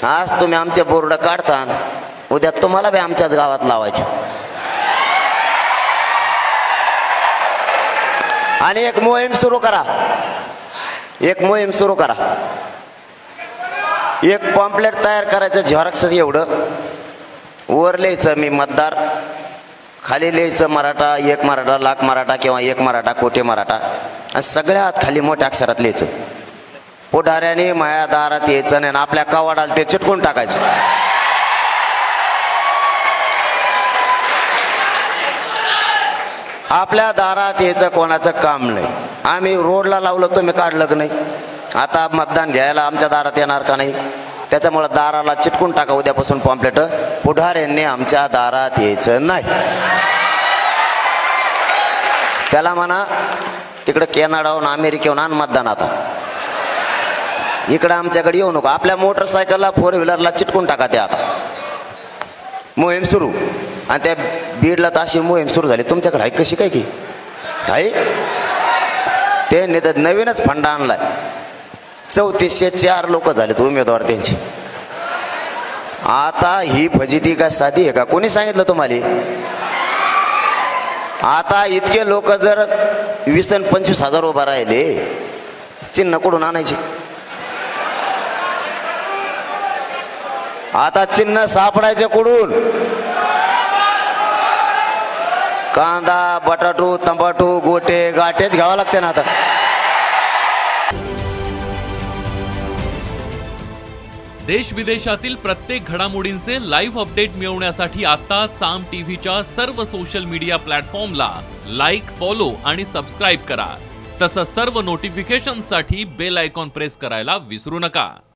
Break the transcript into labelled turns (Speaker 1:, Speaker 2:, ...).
Speaker 1: आज तुम्ही आमचे बोर्ड काढता, उद्या तुम्हाला बी आमच्याच गावात लावायचे. आणि एक मोहीम सुरू करा, एक मोहीम सुरू करा. एक पॉम्पलेट तयार करायचं, झेरॉक्स एवढं, वर लिहायचं मी मतदार, खाली लिहायचं मराठा, एक मराठा लाख मराठा किंवा एक मराठा कोटी मराठा, आणि सगळ्यात खाली मोठ्या अक्षरात लिहायचं. पुढाऱ्याने माया दारात यायचं नाही, आपल्या कवाडाला ते चिटकून टाकायचं. आपल्या दारात यायचं कोणाचं काम नाही. आम्ही रोडला लावलं, तुम्ही काढलं की नाही. आता मतदान घ्यायला आमच्या दारात येणार का नाही, त्याच्यामुळे दाराला चिटकून टाका उद्यापासून पॉम्पलेट. पुढाऱ्यांनी आमच्या दारात यायचं नाही. त्याला म्हणा तिकडे कॅनडाहून अमेरिकेहून आण मतदान, आता इकडं आमच्याकडे येऊ नको. आपल्या मोटरसायकलला फोर व्हीलरला चिटकून टाका. ते आता मोहीम सुरू, आणि त्या बीडला तर अशी मोहीम सुरू झाली. तुमच्याकडे आहे कशी काय की आहे ते नाही, नवीनच फंडा आणलाय. 3404 लोक झालेत उमेदवार त्यांची. आता ही फजिती काय साधी आहे का? कोणी सांगितलं तुम्हाला? आता इतके लोक जर 20 आणि 25 हजार उभा राहिले, चिन्ह कुठून आणायचे? आता चिन्ह सापडायचे कुठून? कांदा, बटाटू, तंबाटू, गोटे गाठेच घ्यावं लागते ना आता.
Speaker 2: देश विदेशातील प्रत्येक घडामोडींचे लाईव्ह अपडेट मिळवण्यासाठी आता साम टीव्हीच्या सर्व सोशल मीडिया प्लॅटफॉर्मला लाईक, फॉलो आणि सबस्क्राईब करा. तसंच सर्व नोटिफिकेशनसाठी बेल आयकॉन प्रेस करायला विसरू नका.